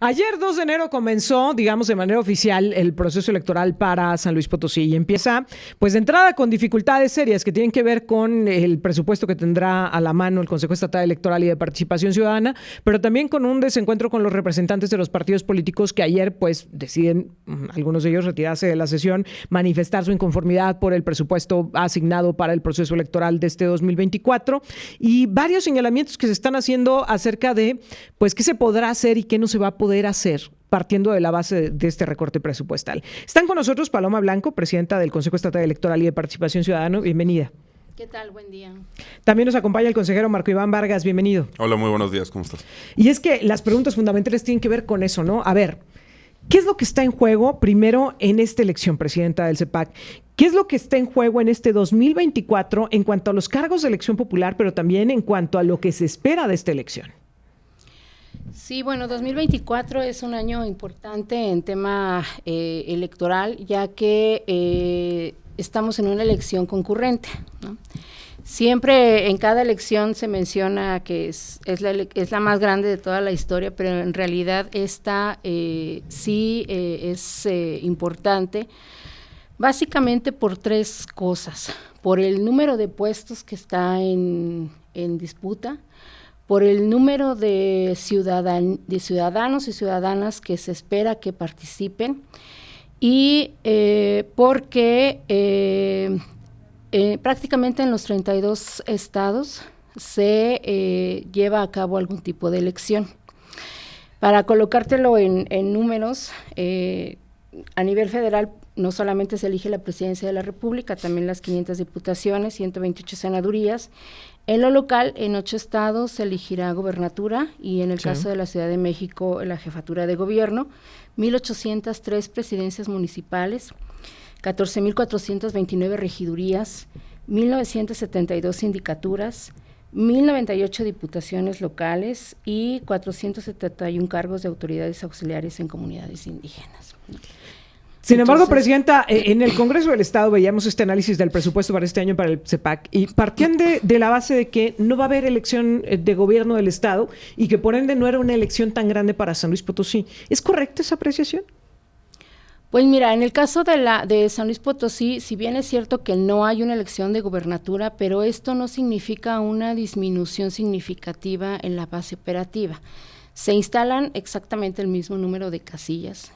Ayer, 2 de enero, comenzó, digamos, de manera oficial el proceso electoral para San Luis Potosí y empieza, pues, de entrada con dificultades serias que tienen que ver con el presupuesto que tendrá a la mano el Consejo Estatal Electoral y de Participación Ciudadana, pero también con un desencuentro con los representantes de los partidos políticos que ayer, pues, deciden, algunos de ellos, retirarse de la sesión, manifestar su inconformidad por el presupuesto asignado para el proceso electoral de este 2024 y varios señalamientos que se están haciendo acerca de, pues, qué se podrá hacer y qué no se va a poder hacer partiendo de la base de este recorte presupuestal. Están con nosotros Paloma Blanco, presidenta del Consejo Estatal Electoral y de Participación Ciudadana. Bienvenida. ¿Qué tal? Buen día. También nos acompaña el consejero Marco Iván Vargas. Bienvenido. Hola, muy buenos días. ¿Cómo estás? Y es que las preguntas fundamentales tienen que ver con eso, ¿no? A ver, ¿qué es lo que está en juego primero en esta elección, presidenta del CEPAC? ¿Qué es lo que está en juego en este 2024 en cuanto a los cargos de elección popular, pero también en cuanto a lo que se espera de esta elección? Sí, bueno, 2024 es un año importante en tema electoral, ya que estamos en una elección concurrente, ¿no? Siempre en cada elección se menciona que es la más grande de toda la historia, pero en realidad esta sí es importante, básicamente por tres cosas: por el número de puestos que está en disputa, por el número de ciudadanos y ciudadanas que se espera que participen y porque prácticamente en los 32 estados se lleva a cabo algún tipo de elección. Para colocártelo en números, a nivel federal no solamente se elige la presidencia de la República, también las 500 diputaciones, 128 senadurías. En lo local, en 8 estados se elegirá gobernatura y en el caso de la Ciudad de México, la jefatura de gobierno, 1,803 presidencias municipales, 14,429 regidurías, 1,972 sindicaturas, 1,098 diputaciones locales y 471 cargos de autoridades auxiliares en comunidades indígenas. Sin embargo, presidenta, en el Congreso del Estado veíamos este análisis del presupuesto para este año para el CEPAC y partían de la base de que no va a haber elección de gobierno del Estado y que por ende no era una elección tan grande para San Luis Potosí. ¿Es correcta esa apreciación? Pues mira, en el caso de San Luis Potosí, si bien es cierto que no hay una elección de gobernatura, pero esto no significa una disminución significativa en la base operativa. Se instalan exactamente el mismo número de casillas,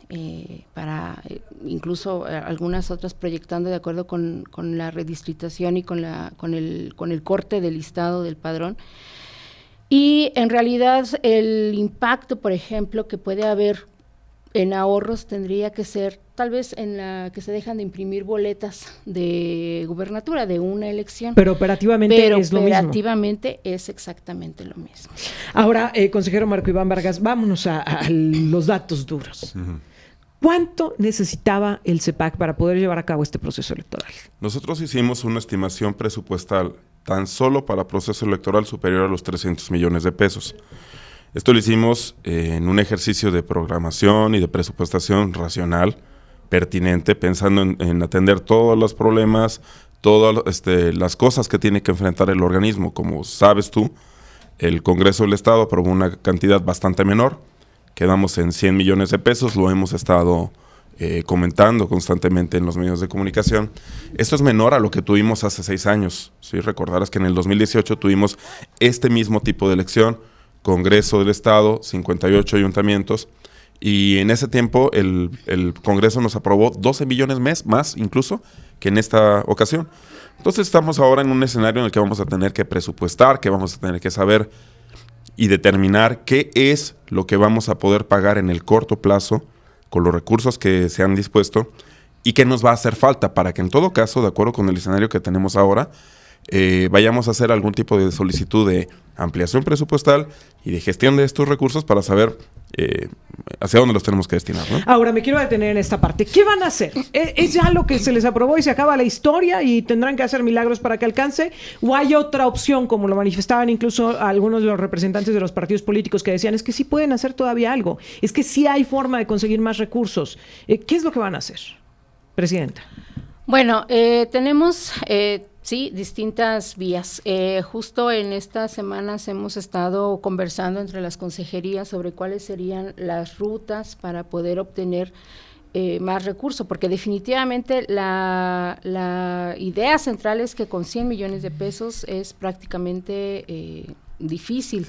incluso algunas otras proyectando de acuerdo con la redistritación y con el corte del listado del padrón. Y en realidad el impacto, por ejemplo, que puede haber en ahorros tendría que ser tal vez en la que se dejan de imprimir boletas de gubernatura de una elección. Pero operativamente es lo mismo. Operativamente es exactamente lo mismo. Ahora, consejero Marco Iván Vargas, vámonos a los datos duros. ¿Cuánto necesitaba el CEPAC para poder llevar a cabo este proceso electoral? Nosotros hicimos una estimación presupuestal tan solo para proceso electoral superior a los 300 millones de pesos. Esto lo hicimos en un ejercicio de programación y de presupuestación racional, pertinente, pensando en atender todos los problemas, todas las cosas que tiene que enfrentar el organismo. Como sabes tú, el Congreso del Estado aprobó una cantidad bastante menor, quedamos en 100 millones de pesos, lo hemos estado comentando constantemente en los medios de comunicación. Esto es menor a lo que tuvimos hace 6 años. ¿Sí? Recordarás que en el 2018 tuvimos este mismo tipo de elección, Congreso del Estado, 58 ayuntamientos, y en ese tiempo el Congreso nos aprobó 12 millones más incluso que en esta ocasión. Entonces estamos ahora en un escenario en el que vamos a tener que presupuestar, que vamos a tener que saber y determinar qué es lo que vamos a poder pagar en el corto plazo con los recursos que se han dispuesto y qué nos va a hacer falta para que en todo caso, de acuerdo con el escenario que tenemos ahora, vayamos a hacer algún tipo de solicitud de ampliación presupuestal y de gestión de estos recursos para saber hacia dónde los tenemos que destinar, ¿no? Ahora, me quiero detener en esta parte. ¿Qué van a hacer? ¿Es ya lo que se les aprobó y se acaba la historia y tendrán que hacer milagros para que alcance? ¿O hay otra opción, como lo manifestaban incluso algunos de los representantes de los partidos políticos que decían, es que sí pueden hacer todavía algo, es que sí hay forma de conseguir más recursos? ¿Qué es lo que van a hacer, presidenta? Bueno, tenemos Sí, distintas vías. Justo en estas semanas hemos estado conversando entre las consejerías sobre cuáles serían las rutas para poder obtener más recursos, porque definitivamente la idea central es que con 100 millones de pesos es prácticamente difícil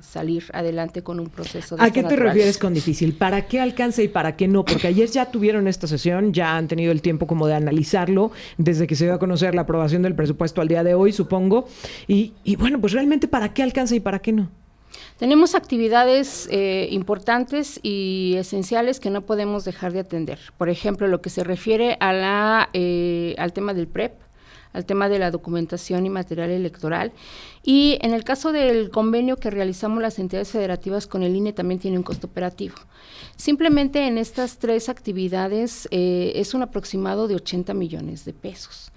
salir adelante con un proceso de ¿A qué te refieres con difícil? ¿Para qué alcanza y para qué no? Porque ayer ya tuvieron esta sesión, ya han tenido el tiempo como de analizarlo, desde que se dio a conocer la aprobación del presupuesto al día de hoy, supongo. Y bueno, pues realmente ¿para qué alcanza y para qué no? Tenemos actividades importantes y esenciales que no podemos dejar de atender. Por ejemplo, lo que se refiere a al tema del PREP, al tema de la documentación y material electoral. Y en el caso del convenio que realizamos las entidades federativas con el INE también tiene un costo operativo. Simplemente en estas 3 actividades es un aproximado de 80 millones de pesos.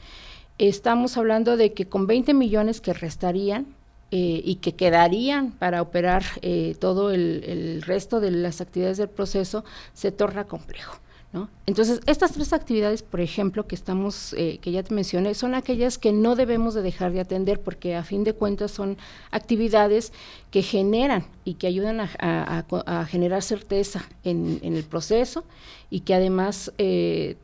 Estamos hablando de que con 20 millones que restarían y que quedarían para operar todo el resto de las actividades del proceso, se torna complejo, ¿no? Entonces, estas 3 actividades, por ejemplo, que ya te mencioné, son aquellas que no debemos de dejar de atender, porque a fin de cuentas son actividades que generan y que ayudan a generar certeza en el proceso y que además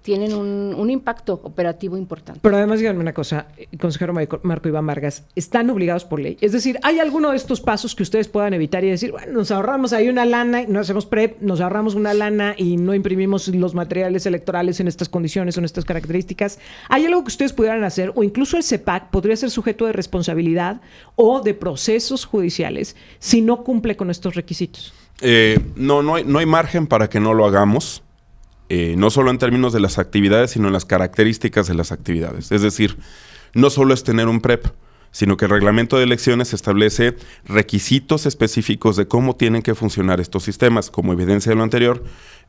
tienen un impacto operativo importante. Pero además, díganme una cosa, consejero Marco Iván Vargas, ¿están obligados por ley? Es decir, ¿hay alguno de estos pasos que ustedes puedan evitar y decir, bueno, nos ahorramos ahí una lana, no hacemos PREP, nos ahorramos una lana y no imprimimos los materiales electorales en estas condiciones o en estas características? ¿Hay algo que ustedes pudieran hacer? O incluso el CEPAC podría ser sujeto de responsabilidad o de procesos judiciales si no cumple con estos requisitos. No hay margen para que no lo hagamos. No solo en términos de las actividades, sino en las características de las actividades. Es decir, no solo es tener un PREP, sino que el reglamento de elecciones establece requisitos específicos de cómo tienen que funcionar estos sistemas. Como evidencia de lo anterior,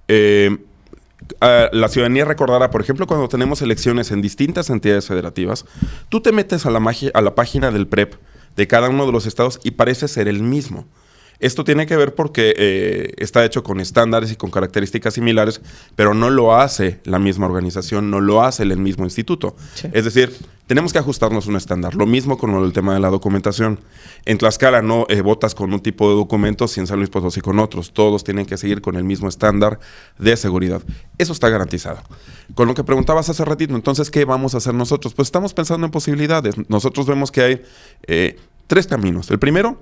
la ciudadanía recordará, por ejemplo, cuando tenemos elecciones en distintas entidades federativas, tú te metes a la página del PREP de cada uno de los estados y parece ser el mismo. Esto tiene que ver porque está hecho con estándares y con características similares, pero no lo hace la misma organización, no lo hace el mismo instituto. Sí. Es decir, tenemos que ajustarnos un estándar. Lo mismo con el tema de la documentación. En Tlaxcala no votas con un tipo de documentos y en San Luis Potosí con otros. Todos tienen que seguir con el mismo estándar de seguridad. Eso está garantizado. Con lo que preguntabas hace ratito, entonces, ¿qué vamos a hacer nosotros? Pues estamos pensando en posibilidades. Nosotros vemos que hay 3 caminos. El primero,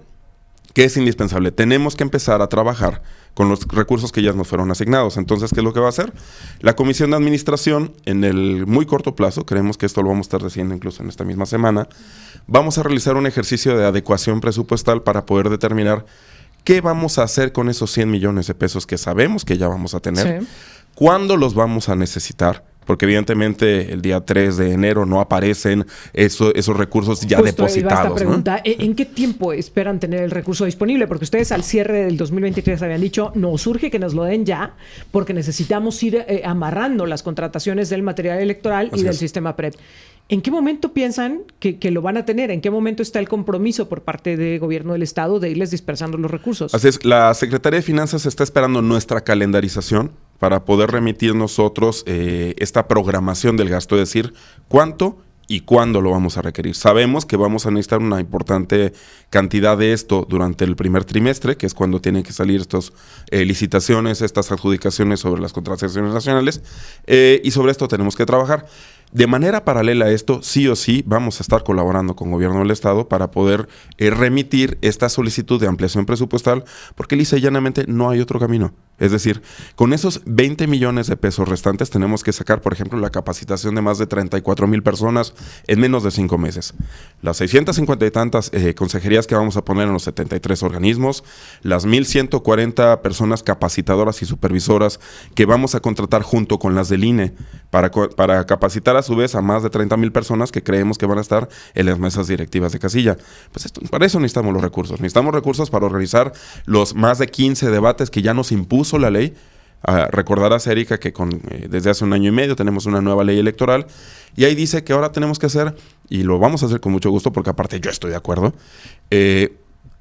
que es indispensable. Tenemos que empezar a trabajar con los recursos que ya nos fueron asignados. Entonces, ¿qué es lo que va a hacer? La Comisión de Administración, en el muy corto plazo, creemos que esto lo vamos a estar diciendo incluso en esta misma semana, vamos a realizar un ejercicio de adecuación presupuestal para poder determinar qué vamos a hacer con esos 100 millones de pesos que sabemos que ya vamos a tener, sí, cuándo los vamos a necesitar, porque evidentemente el día 3 de enero no aparecen esos recursos ya justo depositados. Esta pregunta, ¿no? ¿En qué tiempo esperan tener el recurso disponible? Porque ustedes al cierre del 2023 habían dicho, nos urge que nos lo den ya, porque necesitamos ir amarrando las contrataciones del material electoral y del sistema PREP. ¿En qué momento piensan que lo van a tener? ¿En qué momento está el compromiso por parte del gobierno del Estado de irles dispersando los recursos? Así es, la Secretaría de Finanzas está esperando nuestra calendarización para poder remitir nosotros esta programación del gasto, es decir, cuánto y cuándo lo vamos a requerir. Sabemos que vamos a necesitar una importante cantidad de esto durante el primer trimestre, que es cuando tienen que salir estas licitaciones, estas adjudicaciones sobre las contrataciones nacionales, y sobre esto tenemos que trabajar. De manera paralela a esto, sí o sí, vamos a estar colaborando con el gobierno del Estado para poder remitir esta solicitud de ampliación presupuestal, porque lisa y llanamente no hay otro camino. Es decir, con esos 20 millones de pesos restantes tenemos que sacar, por ejemplo, la capacitación de más de 34,000 personas en menos de 5 meses. Las 650 y tantas consejerías que vamos a poner en los 73 organismos, las 1,140 personas capacitadoras y supervisoras que vamos a contratar junto con las del INE para capacitar a su vez a más de 30,000 personas que creemos que van a estar en las mesas directivas de casilla. Pues para eso necesitamos los recursos. Necesitamos recursos para organizar los más de 15 debates que ya nos impuso la ley. Recordarás, Erika, que desde hace 1 año y medio tenemos una nueva ley electoral y ahí dice que ahora tenemos que hacer, y lo vamos a hacer con mucho gusto porque aparte yo estoy de acuerdo,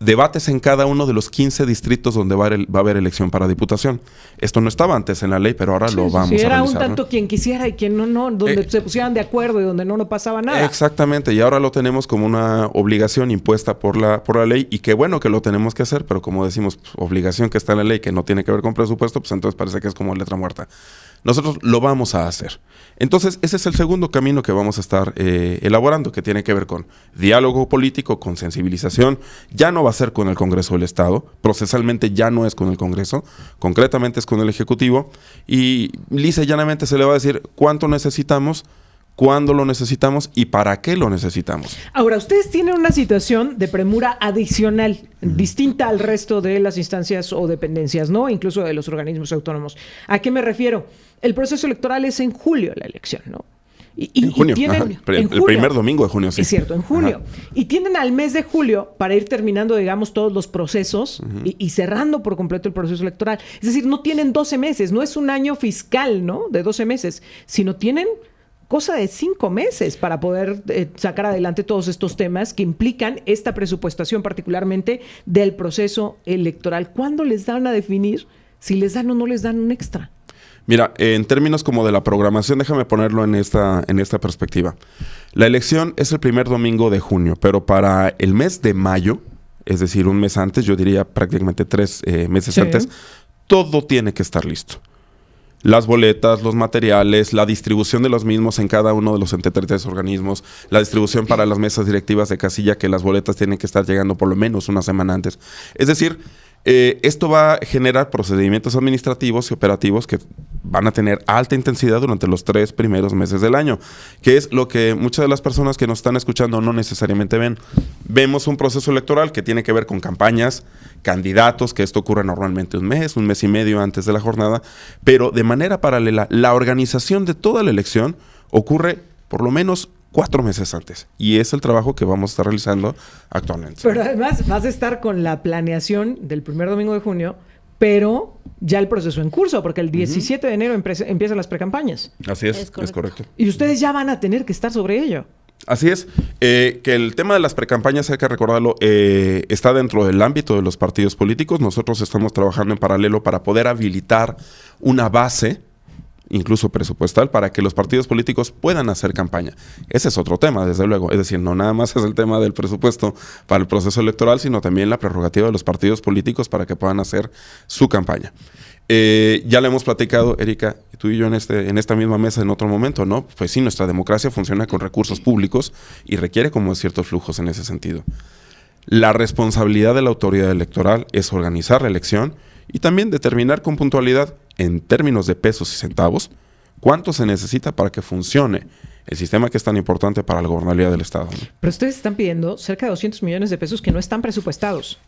debates en cada uno de los 15 distritos donde va a haber elección para diputación. Esto no estaba antes en la ley, pero ahora lo vamos a realizar. Era un tanto quien quisiera y quien no, donde se pusieran de acuerdo y donde no pasaba nada. Exactamente, y ahora lo tenemos como una obligación impuesta por la ley, y qué bueno que lo tenemos que hacer, pero como decimos, pues, obligación que está en la ley que no tiene que ver con presupuesto, pues entonces parece que es como letra muerta. Nosotros lo vamos a hacer. Entonces, ese es el segundo camino que vamos a estar elaborando, que tiene que ver con diálogo político, con sensibilización. Ya no va a ser con el Congreso del Estado, procesalmente ya no es con el Congreso, concretamente es con el Ejecutivo, y lisa y llanamente se le va a decir cuánto necesitamos, cuándo lo necesitamos y para qué lo necesitamos. Ahora, ustedes tienen una situación de premura adicional, distinta al resto de las instancias o dependencias, ¿no? Incluso de los organismos autónomos. ¿A qué me refiero? El proceso electoral es en julio, la elección, ¿no? En junio, el primer domingo de junio, sí. Es cierto, en junio. Ajá. Y tienen al mes de julio para ir terminando, digamos, todos los procesos y cerrando por completo el proceso electoral. Es decir, no tienen 12 meses, no es un año fiscal, ¿no? De 12 meses, sino tienen cosa de 5 meses para poder sacar adelante todos estos temas que implican esta presupuestación particularmente del proceso electoral. ¿Cuándo les dan a definir si les dan o no les dan un extra? Mira, en términos como de la programación, déjame ponerlo en esta perspectiva. La elección es el primer domingo de junio, pero para el mes de mayo, es decir, un mes antes, yo diría prácticamente 3 meses antes, todo tiene que estar listo. Las boletas, los materiales, la distribución de los mismos en cada uno de los 33 organismos, la distribución para las mesas directivas de casilla, que las boletas tienen que estar llegando por lo menos una semana antes. Es decir, esto va a generar procedimientos administrativos y operativos que van a tener alta intensidad durante los 3 primeros meses del año, que es lo que muchas de las personas que nos están escuchando no necesariamente ven. Vemos un proceso electoral que tiene que ver con campañas, candidatos, que esto ocurre normalmente un mes y medio antes de la jornada, pero de manera paralela, la organización de toda la elección ocurre por lo menos 4 meses antes. Y es el trabajo que vamos a estar realizando actualmente. Pero además vas a estar con la planeación del primer domingo de junio, pero ya el proceso en curso, porque el 17 de enero empiezan las precampañas. Así es correcto. Y ustedes ya van a tener que estar sobre ello. Así es, que el tema de las precampañas, hay que recordarlo, está dentro del ámbito de los partidos políticos. Nosotros estamos trabajando en paralelo para poder habilitar una base, incluso presupuestal, para que los partidos políticos puedan hacer campaña. Ese es otro tema, desde luego. Es decir, no nada más es el tema del presupuesto para el proceso electoral, sino también la prerrogativa de los partidos políticos para que puedan hacer su campaña. Ya le hemos platicado, Erika, tú y yo en esta misma mesa en otro momento, ¿no? Pues sí, nuestra democracia funciona con recursos públicos y requiere como ciertos flujos en ese sentido. La responsabilidad de la autoridad electoral es organizar la elección y también determinar con puntualidad, en términos de pesos y centavos, cuánto se necesita para que funcione el sistema que es tan importante para la gobernabilidad del Estado, ¿no? Pero ustedes están pidiendo cerca de 200 millones de pesos que no están presupuestados.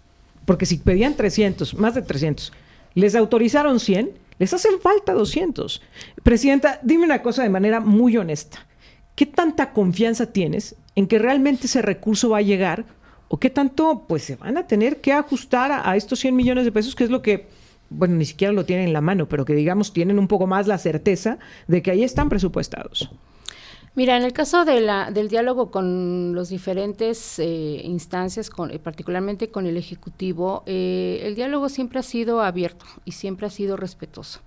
Porque si pedían 300, más de 300, les autorizaron 100, les hacen falta 200. Presidenta, dime una cosa de manera muy honesta. ¿Qué tanta confianza tienes en que realmente ese recurso va a llegar? ¿O qué tanto pues se van a tener que ajustar a estos 100 millones de pesos, que es lo que, bueno, ni siquiera lo tienen en la mano, pero que digamos tienen un poco más la certeza de que ahí están presupuestados? Mira, en el caso del diálogo con los diferentes instancias, particularmente con el Ejecutivo, el diálogo siempre ha sido abierto y siempre ha sido respetuoso.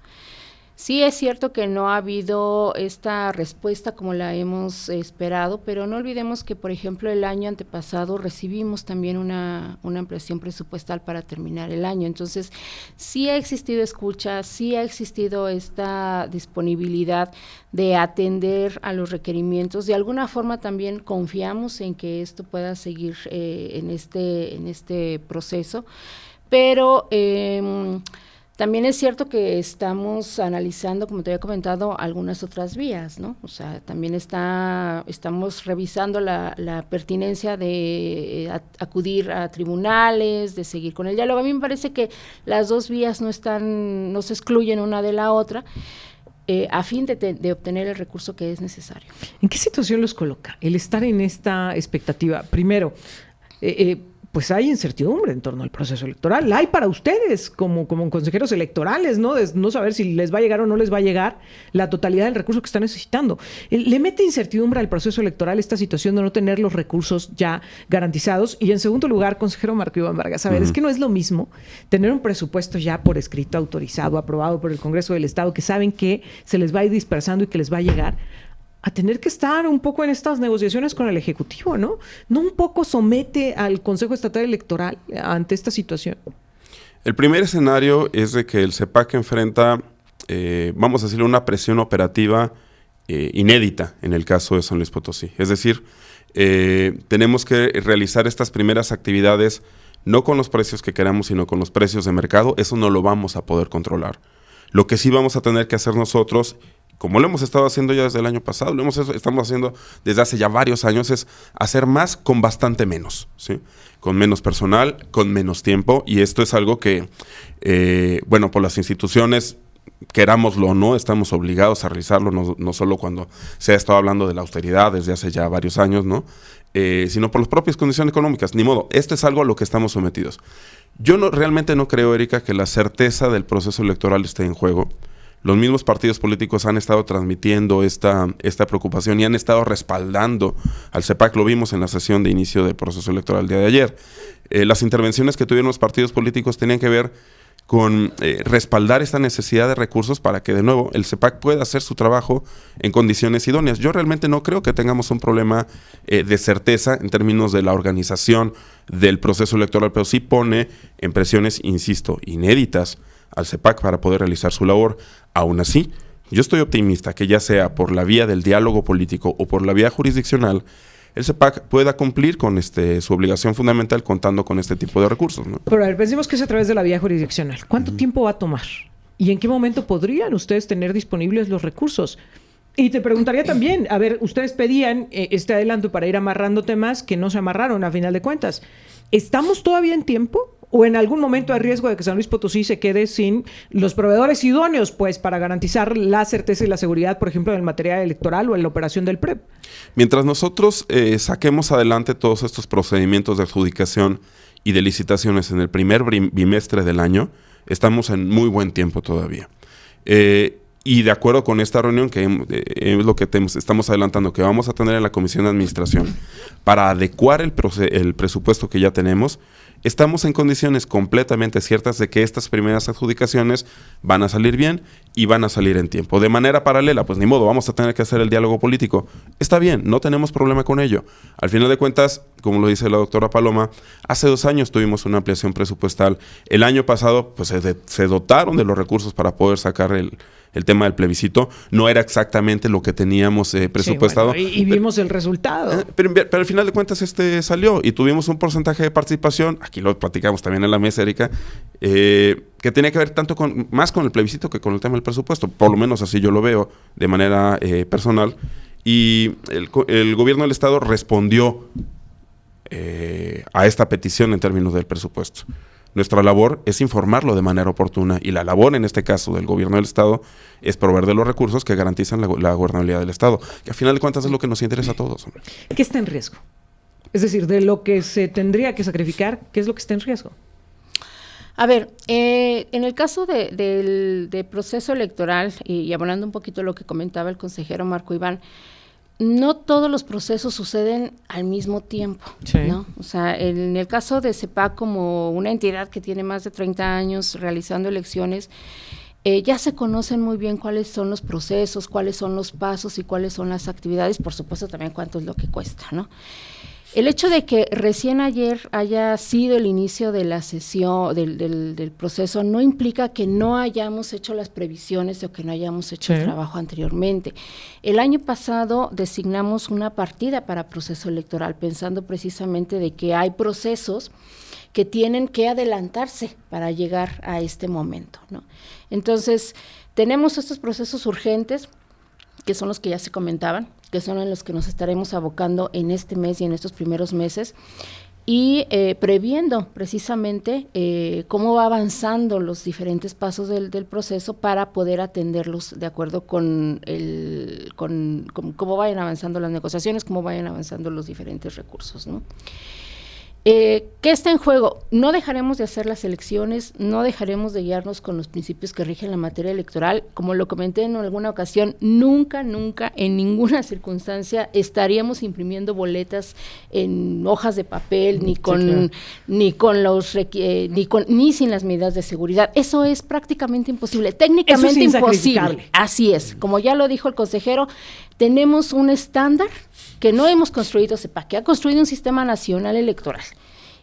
Sí es cierto que no ha habido esta respuesta como la hemos esperado, pero no olvidemos que, por ejemplo, el año antepasado recibimos también una ampliación presupuestal para terminar el año. Entonces, sí ha existido escucha, sí ha existido esta disponibilidad de atender a los requerimientos. De alguna forma también confiamos en que esto pueda seguir en este proceso, pero también es cierto que estamos analizando, como te había comentado, algunas otras vías, ¿no? O sea, también estamos revisando la pertinencia de acudir a tribunales, de seguir con el diálogo. A mí me parece que las dos vías no se excluyen una de la otra, a fin de obtener el recurso que es necesario. ¿En qué situación los coloca el estar en esta expectativa? Primero, pues hay incertidumbre en torno al proceso electoral. La hay para ustedes como consejeros electorales, ¿no? De no saber si les va a llegar o no les va a llegar la totalidad del recurso que están necesitando. ¿Le mete incertidumbre al proceso electoral esta situación de no tener los recursos ya garantizados? Y en segundo lugar, consejero Marco Iván Vargas, a ver, es que no es lo mismo tener un presupuesto ya por escrito, autorizado, aprobado por el Congreso del Estado, que saben que se les va a ir dispersando y que les va a llegar, a tener que estar un poco en estas negociaciones con el Ejecutivo, ¿no? ¿No un poco somete al Consejo Estatal Electoral ante esta situación? El primer escenario es de que el CEPAC enfrenta, vamos a decirle, una presión operativa inédita en el caso de San Luis Potosí. Es decir, tenemos que realizar estas primeras actividades no con los precios que queramos, sino con los precios de mercado. Eso no lo vamos a poder controlar. Lo que sí vamos a tener que hacer nosotros, como lo hemos estado haciendo ya desde el año pasado, estamos haciendo desde hace ya varios años, es hacer más con bastante menos, ¿sí? Con menos personal, con menos tiempo, y esto es algo que, por las instituciones, querámoslo o no, estamos obligados a realizarlo, no solo cuando se ha estado hablando de la austeridad desde hace ya varios años, ¿no? Sino por las propias condiciones económicas. Ni modo, esto es algo a lo que estamos sometidos. Yo realmente no creo, Erika, que la certeza del proceso electoral esté en juego. Los mismos partidos políticos han estado transmitiendo esta preocupación y han estado respaldando al CEPAC. Lo vimos en la sesión de inicio del proceso electoral el día de ayer. Las intervenciones que tuvieron los partidos políticos tenían que ver con respaldar esta necesidad de recursos para que, de nuevo, el CEPAC pueda hacer su trabajo en condiciones idóneas. Yo realmente no creo que tengamos un problema de certeza en términos de la organización del proceso electoral, pero sí pone en presiones, insisto, inéditas al CEPAC para poder realizar su labor. Aún así, yo estoy optimista que ya sea por la vía del diálogo político o por la vía jurisdiccional, el CEPAC pueda cumplir con su obligación fundamental contando con este tipo de recursos, ¿no? Pero a ver, pensemos que es a través de la vía jurisdiccional. ¿Cuánto tiempo va a tomar? ¿Y en qué momento podrían ustedes tener disponibles los recursos? Y te preguntaría también, a ver, ustedes pedían este adelanto para ir amarrando temas que no se amarraron a final de cuentas. ¿Estamos todavía en tiempo? ¿O en algún momento hay riesgo de que San Luis Potosí se quede sin los proveedores idóneos, pues, para garantizar la certeza y la seguridad, por ejemplo, en el material electoral o en la operación del PREP? Mientras nosotros saquemos adelante todos estos procedimientos de adjudicación y de licitaciones en el primer bimestre del año, estamos en muy buen tiempo todavía. Y de acuerdo con esta reunión, que es lo que estamos adelantando, que vamos a tener en la Comisión de Administración, para adecuar el presupuesto que ya tenemos, estamos en condiciones completamente ciertas de que estas primeras adjudicaciones van a salir bien y van a salir en tiempo. De manera paralela, pues ni modo, vamos a tener que hacer el diálogo político. Está bien, no tenemos problema con ello. Al final de cuentas, como lo dice la doctora Paloma, hace 2 años tuvimos una ampliación presupuestal. El año pasado, pues se dotaron de los recursos para poder sacar el tema del plebiscito. No era exactamente lo que teníamos presupuestado. Sí, bueno, y vimos el resultado. Pero al final de cuentas salió y tuvimos un porcentaje de participación, aquí lo platicamos también en la mesa, Erika, que tenía que ver más con el plebiscito que con el tema del presupuesto. Por lo menos así yo lo veo de manera personal. Y el gobierno del Estado respondió a esta petición en términos del presupuesto. Nuestra labor es informarlo de manera oportuna y la labor, en este caso, del gobierno del Estado es proveer de los recursos que garantizan la gobernabilidad del Estado, que a final de cuentas es lo que nos interesa a todos. ¿Qué está en riesgo? Es decir, de lo que se tendría que sacrificar, ¿qué es lo que está en riesgo? A ver, en el caso del proceso electoral, y abonando un poquito lo que comentaba el consejero Marco Iván, no todos los procesos suceden al mismo tiempo, sí, ¿no? O sea, en el caso de CEPAC, como una entidad que tiene más de 30 años realizando elecciones, ya se conocen muy bien cuáles son los procesos, cuáles son los pasos y cuáles son las actividades, por supuesto también cuánto es lo que cuesta, ¿no? El hecho de que recién ayer haya sido el inicio de la sesión, del proceso, no implica que no hayamos hecho las previsiones o que no hayamos hecho el trabajo anteriormente. El año pasado designamos una partida para proceso electoral, pensando precisamente de que hay procesos que tienen que adelantarse para llegar a este momento, ¿no? Entonces, tenemos estos procesos urgentes, que son los que ya se comentaban, que son en los que nos estaremos abocando en este mes y en estos primeros meses, y previendo precisamente cómo va avanzando los diferentes pasos del proceso para poder atenderlos de acuerdo con cómo vayan avanzando las negociaciones, cómo vayan avanzando los diferentes recursos, ¿no? ¿Qué está en juego? No dejaremos de hacer las elecciones, no dejaremos de guiarnos con los principios que rigen la materia electoral. Como lo comenté en alguna ocasión, nunca, en ninguna circunstancia estaríamos imprimiendo boletas en hojas de papel, ni sin las medidas de seguridad. Eso es prácticamente imposible, técnicamente imposible. Así es, como ya lo dijo el consejero, tenemos un estándar que no hemos construido CEPAC, que ha construido un sistema nacional electoral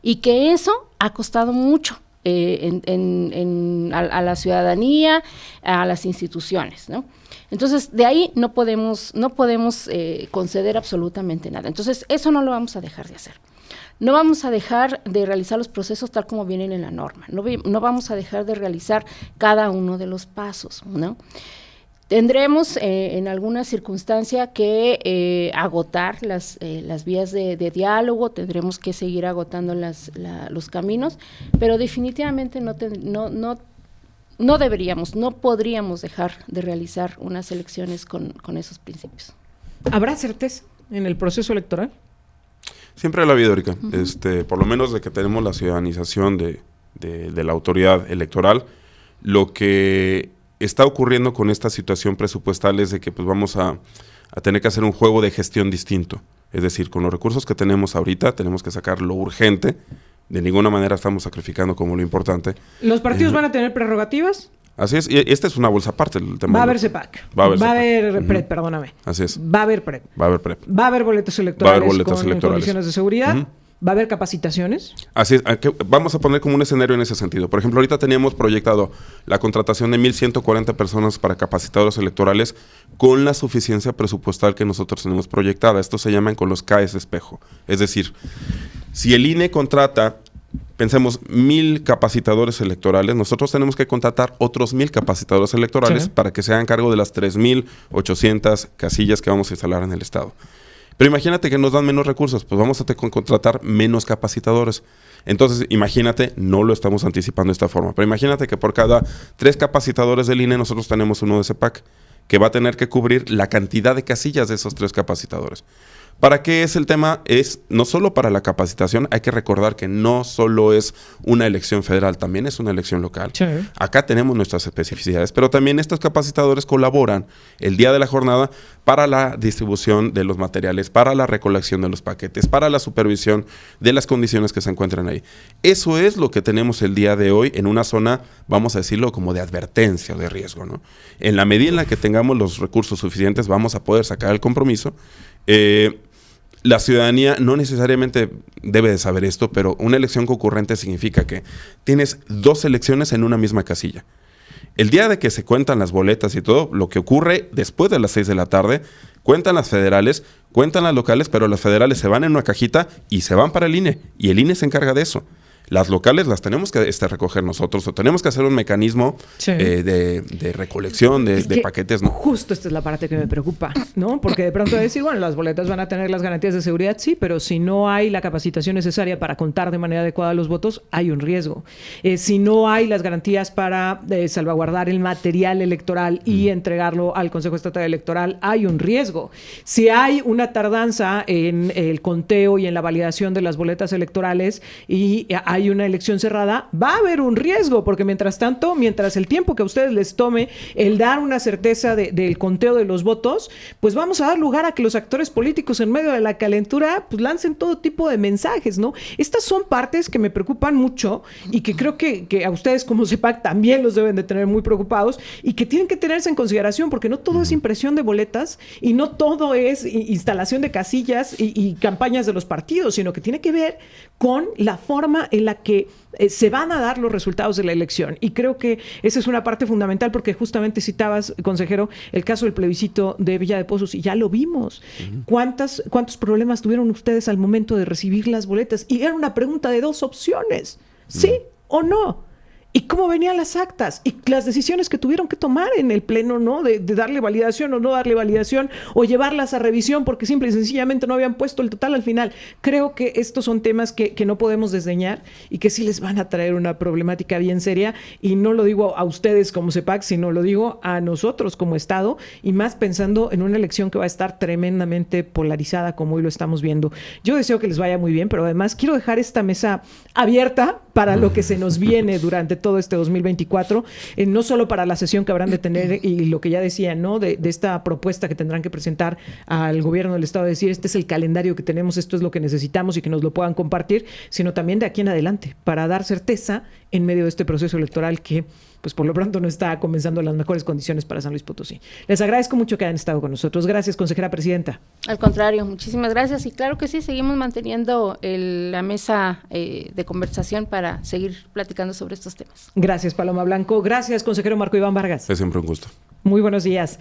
y que eso ha costado mucho a la ciudadanía, a las instituciones, ¿no? Entonces, de ahí no podemos conceder absolutamente nada. Entonces, eso no lo vamos a dejar de hacer. No vamos a dejar de realizar los procesos tal como vienen en la norma. No vamos a dejar de realizar cada uno de los pasos, ¿no? Tendremos en alguna circunstancia que agotar las vías de diálogo, tendremos que seguir agotando los caminos, pero definitivamente no podríamos dejar de realizar unas elecciones con esos principios. ¿Habrá certeza en el proceso electoral? Siempre la habido, Erika. Por lo menos de que tenemos la ciudadanización de la autoridad electoral, lo que está ocurriendo con esta situación presupuestal es de que pues vamos a tener que hacer un juego de gestión distinto. Es decir, con los recursos que tenemos ahorita, tenemos que sacar lo urgente. De ninguna manera estamos sacrificando como lo importante. ¿Los partidos van a tener prerrogativas? Así es, y esta es una bolsa aparte. El tema va a haber CEPAC. Va a haber PRED, perdóname. Así es. Va a haber PRED. Va a haber PRED. Va a haber boletos electorales con condiciones de seguridad. ¿Va a haber capacitaciones? Así es, vamos a poner como un escenario en ese sentido. Por ejemplo, ahorita teníamos proyectado la contratación de 1,140 personas para capacitadores electorales con la suficiencia presupuestal que nosotros tenemos proyectada. Esto se llaman con los CAEs espejo. Es decir, si el INE contrata, pensemos, 1,000 capacitadores electorales, nosotros tenemos que contratar otros 1,000 capacitadores electorales para que se hagan cargo de las 3,800 casillas que vamos a instalar en el estado. Pero imagínate que nos dan menos recursos, pues vamos a tener que contratar menos capacitadores. Entonces, imagínate, no lo estamos anticipando de esta forma, pero imagínate que por cada 3 capacitadores del INE nosotros tenemos uno de CEPAC, que va a tener que cubrir la cantidad de casillas de esos 3 capacitadores. ¿Para qué es el tema? Es no solo para la capacitación, hay que recordar que no solo es una elección federal, también es una elección local. Sí. Acá tenemos nuestras especificidades, pero también estos capacitadores colaboran el día de la jornada para la distribución de los materiales, para la recolección de los paquetes, para la supervisión de las condiciones que se encuentran ahí. Eso es lo que tenemos el día de hoy en una zona, vamos a decirlo, como de advertencia o de riesgo, ¿no? En la medida en la que tengamos los recursos suficientes, vamos a poder sacar el compromiso. La ciudadanía no necesariamente debe de saber esto, pero una elección concurrente significa que tienes 2 elecciones en una misma casilla. El día de que se cuentan las boletas y todo, lo que ocurre después de las 6 de la tarde, cuentan las federales, cuentan las locales, pero las federales se van en una cajita y se van para el INE, y el INE se encarga de eso. Las locales las tenemos que recoger nosotros, o tenemos que hacer un mecanismo de recolección de paquetes, ¿no? Justo esta es la parte que me preocupa, ¿no? Porque de pronto decir, bueno, las boletas van a tener las garantías de seguridad, sí, pero si no hay la capacitación necesaria para contar de manera adecuada los votos, hay un riesgo. Si no hay las garantías para salvaguardar el material electoral y entregarlo al Consejo Estatal Electoral, hay un riesgo. Si hay una tardanza en el conteo y en la validación de las boletas electorales y hay una elección cerrada, va a haber un riesgo, porque mientras tanto, mientras el tiempo que a ustedes les tome el dar una certeza del conteo de los votos, pues vamos a dar lugar a que los actores políticos en medio de la calentura pues lancen todo tipo de mensajes, ¿no? Estas son partes que me preocupan mucho y que creo que a ustedes como CEPAC también los deben de tener muy preocupados y que tienen que tenerse en consideración, porque no todo es impresión de boletas y no todo es instalación de casillas y campañas de los partidos, sino que tiene que ver con la forma en la que se van a dar los resultados de la elección. Y creo que esa es una parte fundamental, porque justamente citabas, consejero, el caso del plebiscito de Villa de Pozos, y ya lo vimos. ¿Cuántos problemas tuvieron ustedes al momento de recibir las boletas? Y era una pregunta de 2 opciones, ¿sí o no? y cómo venían las actas y las decisiones que tuvieron que tomar en el pleno, ¿no? De darle validación o no darle validación o llevarlas a revisión porque simple y sencillamente no habían puesto el total al final. Creo que estos son temas que no podemos desdeñar y que sí les van a traer una problemática bien seria, y no lo digo a ustedes como CEPAC, sino lo digo a nosotros como Estado, y más pensando en una elección que va a estar tremendamente polarizada como hoy lo estamos viendo. Yo deseo que les vaya muy bien, pero además quiero dejar esta mesa abierta para lo que se nos viene durante todo este 2024, no solo para la sesión que habrán de tener y lo que ya decía, ¿no? De esta propuesta que tendrán que presentar al gobierno del Estado, de decir, este es el calendario que tenemos, esto es lo que necesitamos y que nos lo puedan compartir, sino también de aquí en adelante, para dar certeza en medio de este proceso electoral que, pues por lo pronto, no está comenzando en las mejores condiciones para San Luis Potosí. Les agradezco mucho que hayan estado con nosotros. Gracias, consejera presidenta. Al contrario, muchísimas gracias, y claro que sí, seguimos manteniendo la mesa de conversación para seguir platicando sobre estos temas. Gracias, Paloma Blanco. Gracias, consejero Marco Iván Vargas. Es siempre un gusto. Muy buenos días.